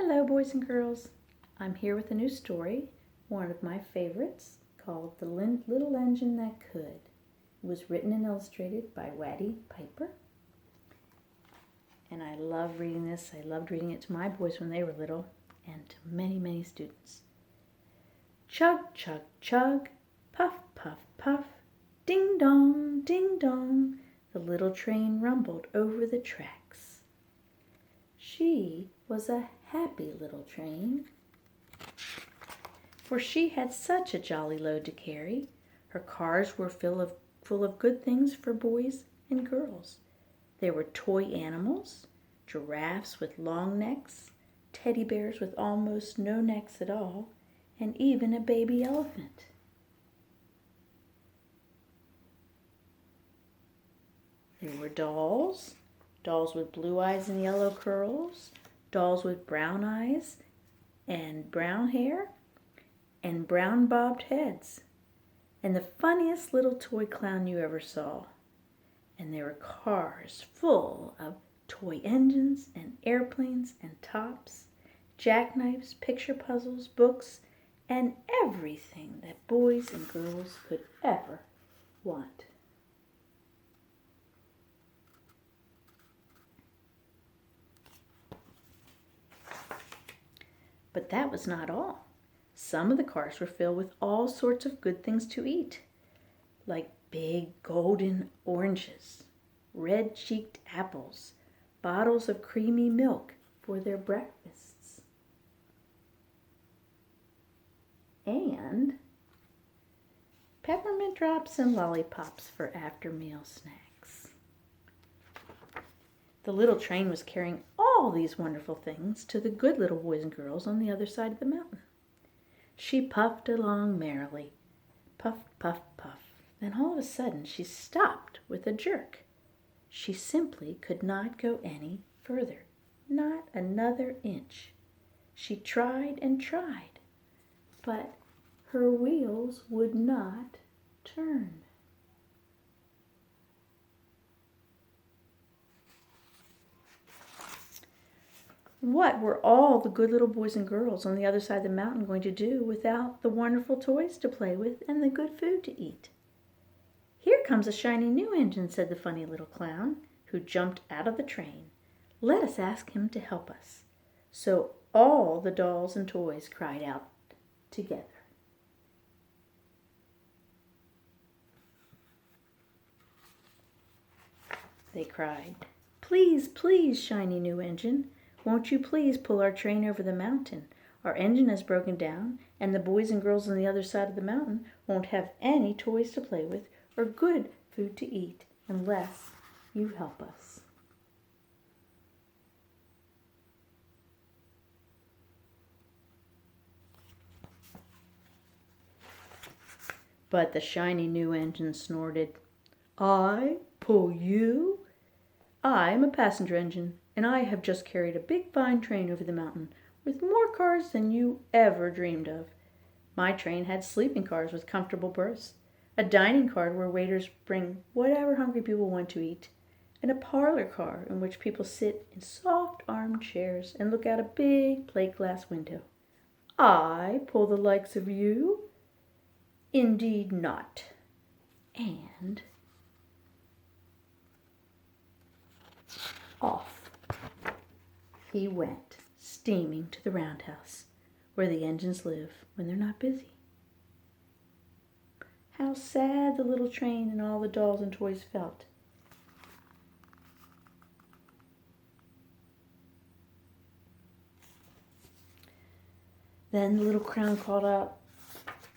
Hello, boys and girls. I'm here with a new story, one of my favorites, called The Little Engine That Could. It was written and illustrated by Waddy Piper. And I love reading this. I loved reading it to my boys when they were little, and to many, many students. Chug, chug, chug, puff, puff, puff, ding dong, ding dong, the little train rumbled over the tracks. She was a happy little train, for she had such a jolly load to carry. Her cars were full of good things for boys and girls. There were toy animals, giraffes with long necks, teddy bears with almost no necks at all, and even a baby elephant. There were dolls with blue eyes and yellow curls, dolls with brown eyes and brown hair and brown bobbed heads, and the funniest little toy clown you ever saw. And there were cars full of toy engines and airplanes and tops, jackknifes, picture puzzles, books, and everything that boys and girls could ever want. But that was not all. Some of the cars were filled with all sorts of good things to eat, like big golden oranges, red-cheeked apples, bottles of creamy milk for their breakfasts, and peppermint drops and lollipops for after-meal snacks. The little train was carrying all these wonderful things to the good little boys and girls on the other side of the mountain. She puffed along merrily, puff, puff, puff. Then all of a sudden she stopped with a jerk. She simply could not go any further, not another inch. She tried and tried, but her wheels would not turn. What were all the good little boys and girls on the other side of the mountain going to do without the wonderful toys to play with and the good food to eat? "Here comes a shiny new engine," said the funny little clown, who jumped out of the train. "Let us ask him to help us." So all the dolls and toys cried out together. They cried, "Please, please, shiny new engine, won't you please pull our train over the mountain? Our engine has broken down, and the boys and girls on the other side of the mountain won't have any toys to play with or good food to eat unless you help us." But the shiny new engine snorted, "I pull you? I'm a passenger engine, and I have just carried a big fine train over the mountain with more cars than you ever dreamed of. My train had sleeping cars with comfortable berths, a dining car where waiters bring whatever hungry people want to eat, and a parlor car in which people sit in soft armchairs and look out a big plate glass window. I pull the likes of you? Indeed not." And off he went, steaming to the roundhouse, where the engines live when they're not busy. How sad the little train and all the dolls and toys felt. Then the little clown called out,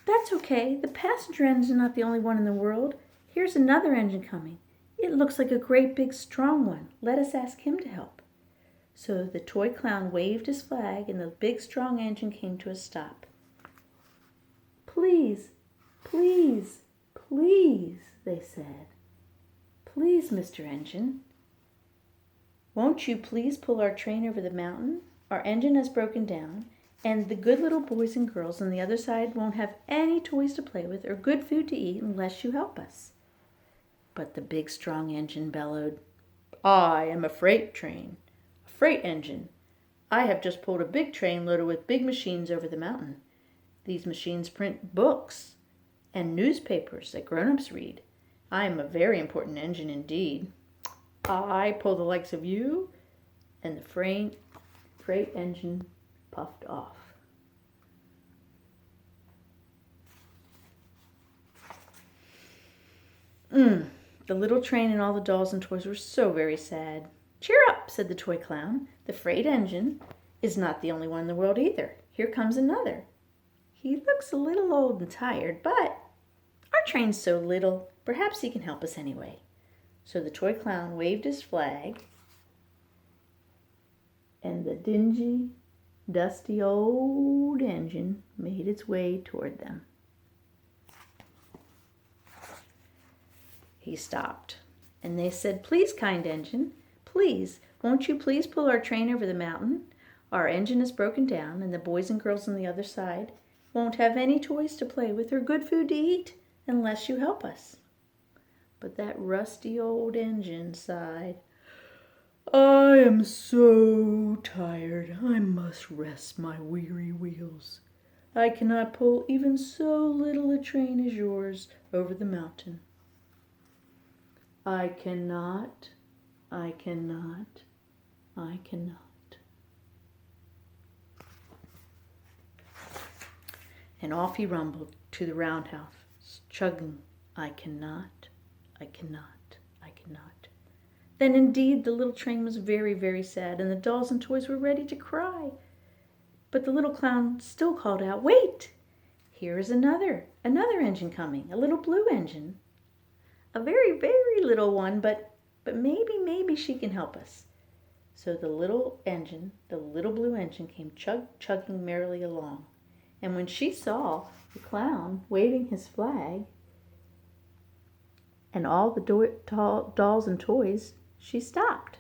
"That's okay. The passenger engine's not the only one in the world. Here's another engine coming. It looks like a great big strong one. Let us ask him to help." So the toy clown waved his flag, and the big strong engine came to a stop. "Please, please, please," they said. "Please, Mr. Engine, won't you please pull our train over the mountain? Our engine has broken down, and the good little boys and girls on the other side won't have any toys to play with or good food to eat unless you help us." But the big strong engine bellowed, "I am a freight train, a freight engine. I have just pulled a big train loaded with big machines over the mountain. These machines print books and newspapers that grown-ups read. I am a very important engine indeed. I pull the likes of you, and the freight engine puffed off. The little train and all the dolls and toys were so very sad. Cheer up, said the toy clown. The freight engine is not the only one in the world either. Here comes another. He looks a little old and tired, but our train's so little, perhaps he can help us anyway. So the toy clown waved his flag, and the dingy, dusty old engine made its way toward them. He stopped, and they said, "Please, kind engine, please, won't you please pull our train over the mountain? Our engine is broken down, and the boys and girls on the other side won't have any toys to play with or good food to eat unless you help us." But that rusty old engine sighed. "I am so tired. I must rest my weary wheels. I cannot pull even so little a train as yours over the mountain. I cannot. And off he rumbled to the roundhouse, chugging, I cannot. Then indeed the little train was very, very sad, and the dolls and toys were ready to cry. But the little clown still called out, "Wait! Here is another engine coming, a little blue engine. A very, very little one, but maybe she can help us." So the little blue engine came chugging merrily along. And when she saw the clown waving his flag and all the dolls and toys, she stopped.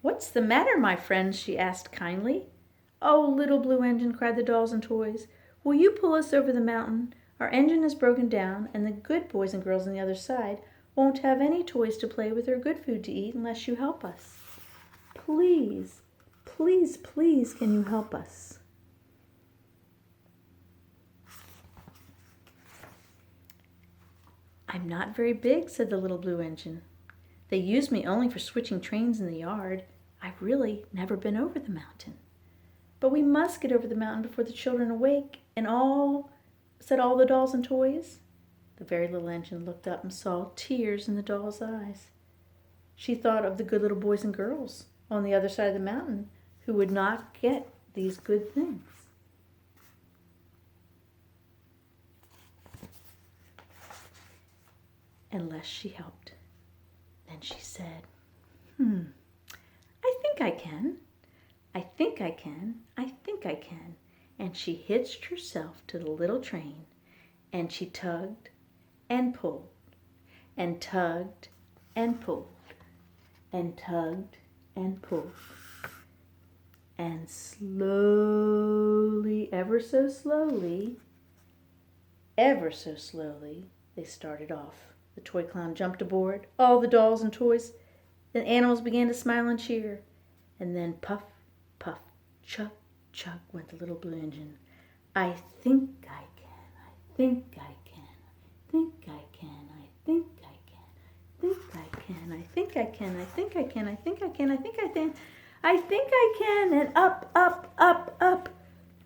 "What's the matter, my friends?" she asked kindly. "Oh, little blue engine," cried the dolls and toys, "will you pull us over the mountain? Our engine is broken down, and the good boys and girls on the other side won't have any toys to play with or good food to eat unless you help us. Please, can you help us?" "I'm not very big," said the little blue engine. "They use me only for switching trains in the yard. I've really never been over the mountain. But we must get over the mountain before the children awake, said all the dolls and toys. The very little engine looked up and saw tears in the doll's eyes. She thought of the good little boys and girls on the other side of the mountain who would not get these good things. Unless she helped. Then she said, I think I can. And she hitched herself to the little train, and she tugged and pulled, and tugged and pulled, and tugged and pulled. And slowly, ever so slowly, they started off. The toy clown jumped aboard, all the dolls and toys, the animals began to smile and cheer. And then puff, puff, chug, chug went the little blue engine. I think I can. And up, up, up, up.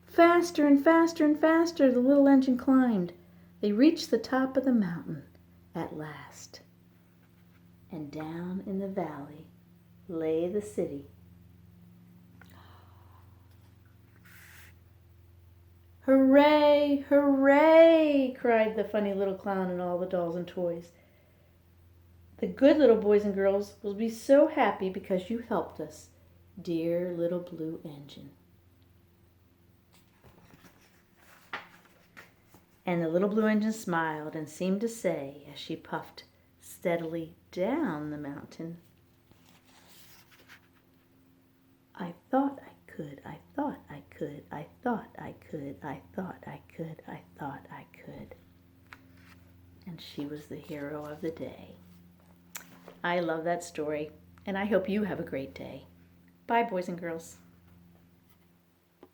Faster and faster and faster the little engine climbed. They reached the top of the mountain at last. And down in the valley lay the city. "Hooray, hooray!" cried the funny little clown and all the dolls and toys. "The good little boys and girls will be so happy because you helped us, dear little blue engine." And the little blue engine smiled and seemed to say, as she puffed steadily down the mountain, I thought I could. And she was the hero of the day. I love that story. and I hope you have a great day. Bye, boys and girls.